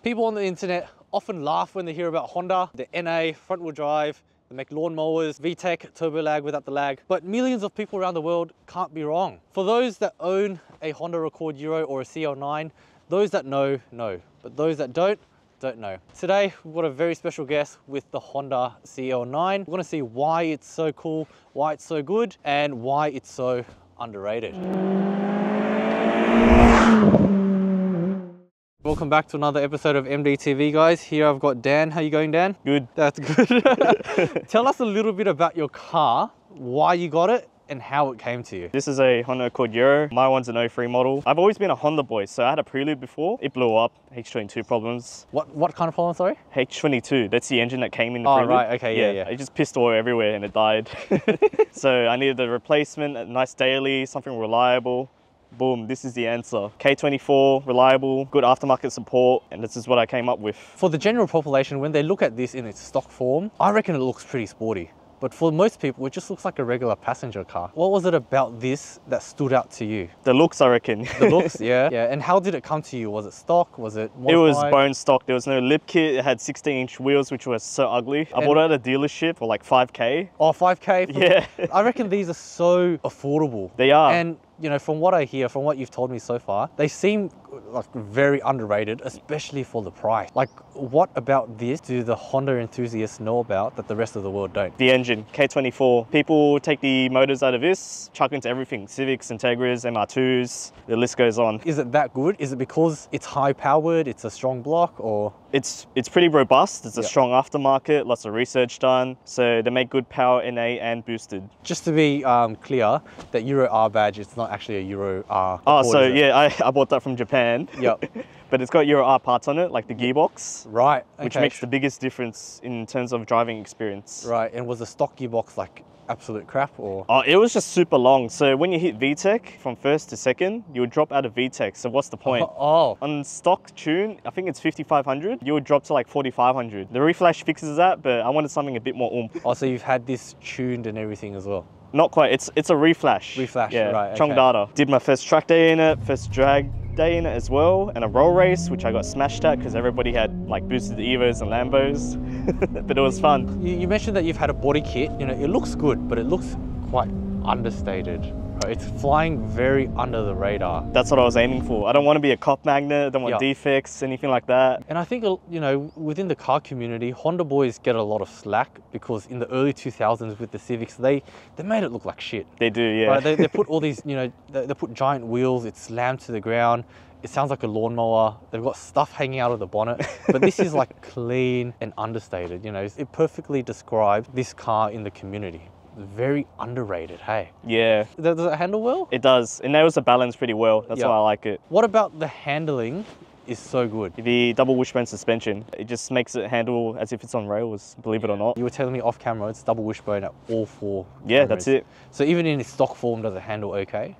People on the internet often laugh when they hear about Honda, the NA, front wheel drive, they make lawnmowers, VTEC, turbo lag without the lag, but millions of people around the world can't be wrong. For those that own a Honda Accord Euro or a CL9, those that know, know, but those that don't know. Today, we've got a very special guest with the Honda CL9. We're gonna see why it's so cool, why it's so good, and why it's so underrated. Welcome back to another episode of MDTV, guys. Here I've got Dan. How you going, Dan? Good. That's good. Tell us a little bit about your car, why you got it, and how it came to you. This is a Honda Accord Euro. My one's an 03 model. I've always been a Honda boy, so I had a Prelude before. It blew up, H22 problems. What kind of problem, sorry? H22, that's the engine that came in the Oh, Prelude. right, okay, yeah. It just pissed oil everywhere and it died. So I needed a replacement, a nice daily, something reliable. Boom, this is the answer. K24, reliable, good aftermarket support, and this is what I came up with. For the general population, when they look at this in its stock form, I reckon it looks pretty sporty. But for most people, it just looks like a regular passenger car. What was it about this that stood out to you? The looks, I reckon. The looks, yeah. Yeah, and how did it come to you? Was it stock? Was it modified? It was bone stock. There was no lip kit. It had 16-inch wheels, which was so ugly. I bought it at a dealership for like 5K. Oh, 5K? Yeah. I reckon these are so affordable. They are. And you know, from what I hear, from what you've told me so far, they seem like very underrated, especially for the price. Like, what about this do the Honda enthusiasts know about that the rest of the world don't? The engine, K24. People take the motors out of this, chuck into everything. Civics, Integras, MR2s, the list goes on. Is it that good? Is it because it's high powered, it's a strong block, or? It's pretty robust. It's a strong aftermarket, lots of research done. So they make good power NA and boosted. Just to be clear, that Euro R badge, it's not actually a Euro R. Oh, so yeah, I bought that from Japan. Yep. But it's got Euro R parts on it, like the gearbox. Right. Okay. Which makes the biggest difference in terms of driving experience. Right, and was the stock gearbox like absolute crap, or? Oh, it was just super long. So when you hit VTEC from first to second, you would drop out of VTEC. So what's the point? Oh. On stock tune, I think it's 5500, you would drop to like 4500. The reflash fixes that, but I wanted something a bit more oomph. Oh, so you've had this tuned and everything as well? Not quite, it's a reflash. Reflash, yeah, right, okay. Chong data. Did my first track day in it, first drag day in it as well, and a roll race, which I got smashed at because everybody had like boosted Evos and Lambos, but it was fun. You mentioned that you've had a body kit. You know, it looks good, but it looks quite understated. It's flying very under the radar. That's what I was aiming for. I don't want to be a cop magnet, I don't want defects, anything like that. And I think, you know, within the car community, Honda boys get a lot of slack because in the early 2000s with the Civics, they made it look like shit. They do, yeah. Right? They put all these, you know, they put giant wheels, it's slammed to the ground. It sounds like a lawnmower. They've got stuff hanging out of the bonnet, but this is like clean and understated. You know, it perfectly describes this car in the community. Very underrated, hey? Yeah. Does it handle well? It does. It nails the balance pretty well. That's why I like it. What about the handling is so good? The double wishbone suspension, it just makes it handle as if it's on rails, believe it or not. You were telling me off camera, it's double wishbone at all four Yeah, cameras. that's it. So even in its stock form, does it handle okay?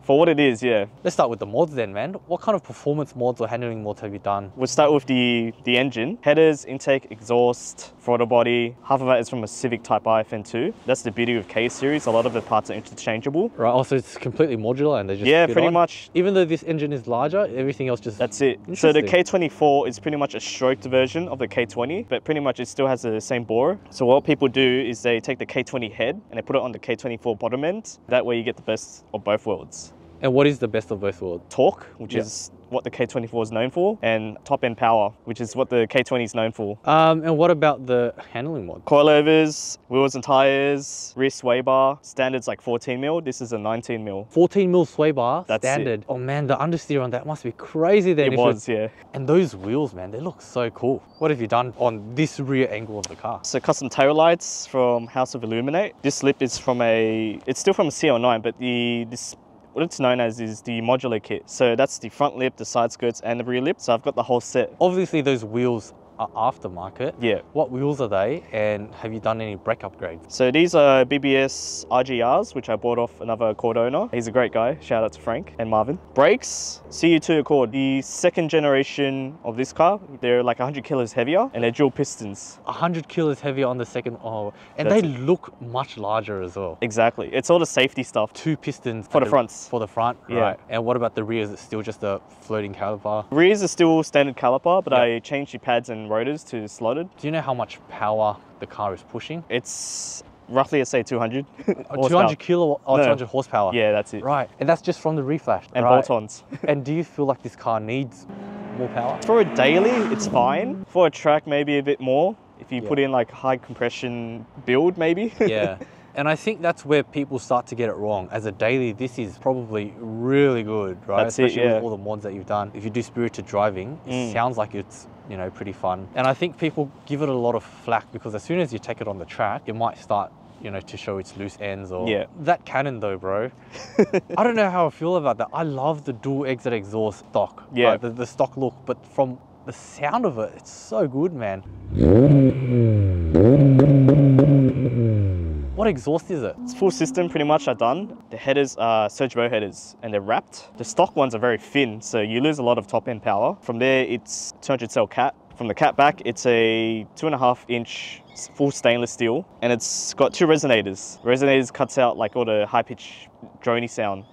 For what it is, yeah. Let's start with the mods then, man. What kind of performance mods or handling mods have you done? We'll start with the engine. Headers, intake, exhaust, throttle body. Half of that is from a Civic Type R FN2. That's the beauty of K-Series. A lot of the parts are interchangeable. Right, also it's completely modular and they just fit pretty on. much. Even though this engine is larger, everything else just... That's it. So the K24 is pretty much a stroked version of the K20, but pretty much it still has the same bore. So what people do is they take the K20 head and they put it on the K24 bottom end. That way you get the best of both worlds. And what is the best of both worlds? Torque, which is what the K24 is known for, and top-end power, which is what the K20 is known for. And what about the handling mod? Coilovers, wheels and tires, rear sway bar. Standard's like 14 mil. This is a 19 mil. 14 mil sway bar, That's standard. It. Oh man, the understeer on that must be crazy then. It was, yeah. And those wheels, man, they look so cool. What have you done on this rear angle of the car? So custom tail lights from House of Illuminate. This lip is from it's still from a CL9, but what it's known as is the modular kit. So that's the front lip, the side skirts, and the rear lip. So I've got the whole set. Obviously those wheels are aftermarket. Yeah. What wheels are they, and have you done any brake upgrades? So these are BBS RGRs, which I bought off another Accord owner. He's a great guy. Shout out to Frank and Marvin. Brakes, CU2 Accord. The second generation of this car, they're like 100 kilos heavier and they're dual pistons. 100 kilos heavier on the second. Oh, and That's they look much larger as well. Exactly. It's all the safety stuff. 2 pistons For the fronts. For the front, Yeah. right. And what about the rears? It's still just a floating caliper. Rears are still standard caliper, but Yeah. I changed the pads and rotors to slotted. Do you know how much power the car is pushing? It's roughly, I'd say 200. 200 kilowatt, or No. 200 horsepower. Yeah, that's it. Right, and that's just from the reflash. And right. bolt-ons. And do you feel like this car needs more power? For a daily, it's fine. For a track, maybe a bit more. If you Yeah. put in like high compression build, maybe. Yeah. And I think that's where people start to get it wrong. As a daily, this is probably really good, right? That's it, Especially yeah. with all the mods that you've done. If you do spirited driving, it sounds like it's, you know, pretty fun. And I think people give it a lot of flack because as soon as you take it on the track, it might start, you know, to show its loose ends or... Yeah. That cannon though, bro. I don't know how I feel about that. I love the dual exit exhaust stock. Yeah. Right? The stock look, but from the sound of it, it's so good, man. What exhaust is it? It's full system pretty much I've done. The headers are Surge Bow headers and they're wrapped. The stock ones are very thin, so you lose a lot of top end power. From there, it's 200 cell cat. From the cat back, it's a 2.5 inch full stainless steel and it's got 2 resonators. Resonators cuts out like all the high pitch droney sound,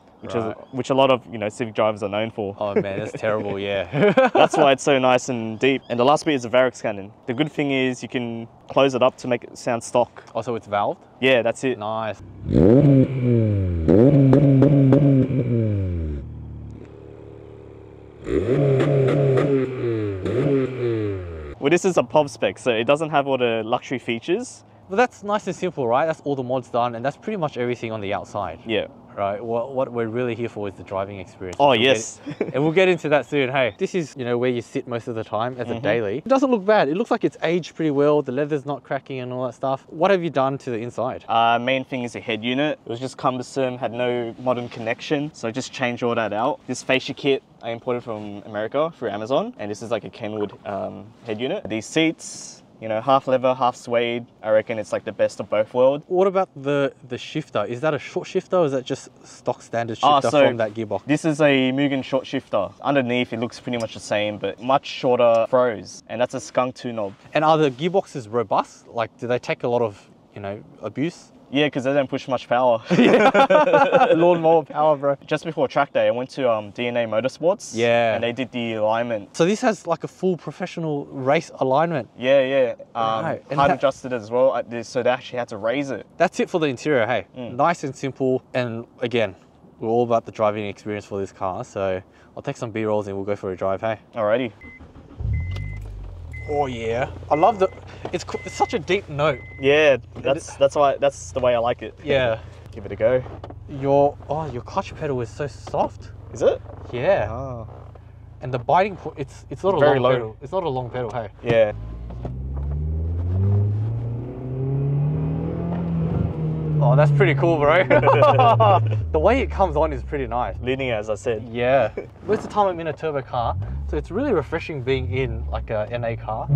which a lot of, you know, Civic drivers are known for. Oh man, that's terrible, yeah. That's why it's so nice and deep. And the last bit is a Varix cannon. The good thing is you can close it up to make it sound stock. Oh, so it's valved? Yeah, that's it. Nice. Well, this is a pub spec, so it doesn't have all the luxury features. But that's nice and simple, right? That's all the mods done, and that's pretty much everything on the outside. Yeah. Right, what we're really here for is the driving experience. Oh, yes. And we'll get into that soon. Hey, this is, you know, where you sit most of the time as a daily. It doesn't look bad. It looks like it's aged pretty well. The leather's not cracking and all that stuff. What have you done to the inside? Main thing is the head unit. It was just cumbersome, had no modern connection, so I just changed all that out. This fascia kit I imported from America through Amazon, and this is like a Kenwood head unit. These seats, you know, half leather, half suede. I reckon it's like the best of both worlds. What about the shifter? Is that a short shifter or is that just stock standard shifter from that gearbox? This is a Mugen short shifter. Underneath it looks pretty much the same, but much shorter throws, and that's a skunk 2 knob. And are the gearboxes robust? Like, do they take a lot of, you know, abuse? Yeah, because they don't push much power. Lawnmower power, bro. Just before track day, I went to DNA Motorsports. Yeah. And they did the alignment. So this has like a full professional race alignment. Yeah, yeah. Right. And Height adjusted as well, so they actually had to raise it. That's it for the interior, hey. Nice and simple. And again, we're all about the driving experience for this car. So I'll take some B-rolls and we'll go for a drive, hey. Alrighty. Oh yeah. I love the, it's such a deep note. Yeah, that's the way I like it. Yeah. Give it a go. Your clutch pedal is so soft. Is it? Yeah. Oh. And the biting, it's not a Very long low. pedal. It's not a long pedal, hey. Yeah. Oh, that's pretty cool, bro. The way it comes on is pretty nice. Linear, as I said. Yeah. Most of the time I'm in a turbo car, so it's really refreshing being in like a NA car.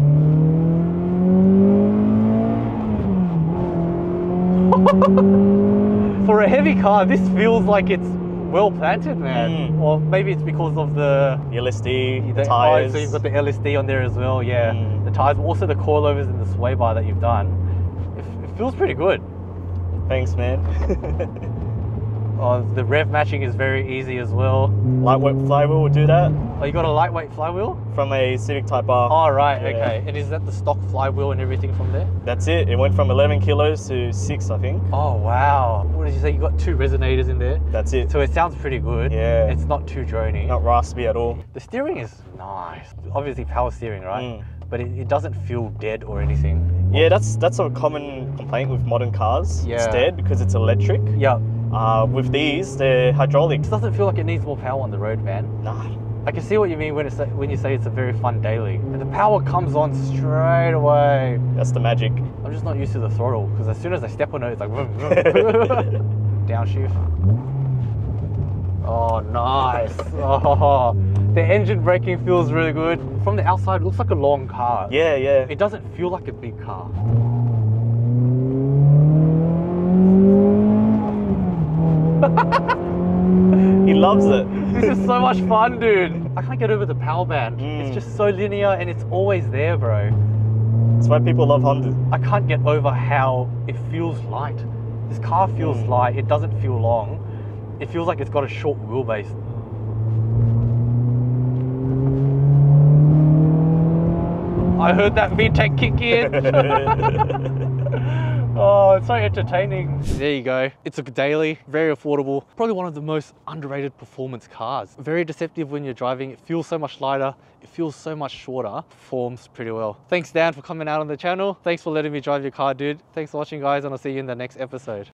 For a heavy car, this feels like it's well planted, man. Or maybe it's because of the LSD, the tires. So you've got the LSD on there as well, yeah. The tires, but also the coilovers and the sway bar that you've done. It feels pretty good. Thanks, man. Oh, the rev matching is very easy as well. Lightweight flywheel will do that. Oh, you got a lightweight flywheel? From a Civic Type R. Oh, right, Yeah. okay. And is that the stock flywheel and everything from there? That's it. It went from 11 kilos to 6, I think. Oh, wow. What did you say? You got 2 resonators in there? That's it. So it sounds pretty good. Yeah. It's not too drony. Not raspy at all. The steering is nice. Obviously power steering, right? But it doesn't feel dead or anything. Yeah, that's a common complaint with modern cars. Yeah. It's dead because it's electric. Yeah. With these, they're hydraulic. It doesn't feel like it needs more power on the road, man. Nah. I can see what you mean when you say it's a very fun daily. And the power comes on straight away. That's the magic. I'm just not used to the throttle because as soon as I step on it, it's like vroom, vroom. Downshift. Oh, nice. Oh, The engine braking feels really good. From the outside, it looks like a long car. Yeah, yeah. It doesn't feel like a big car. He loves it. This is so much fun, dude. I can't get over the power band. It's just so linear and it's always there, bro. That's why people love Honda. I can't get over how it feels light. This car feels light. It doesn't feel long. It feels like it's got a short wheelbase. I heard that VTEC kick in. Oh, it's so entertaining. There you go. It's a daily, very affordable, probably one of the most underrated performance cars. Very deceptive when you're driving. It feels so much lighter. It feels so much shorter. Performs pretty well. Thanks, Dan, for coming out on the channel. Thanks for letting me drive your car, dude. Thanks for watching, guys, and I'll see you in the next episode.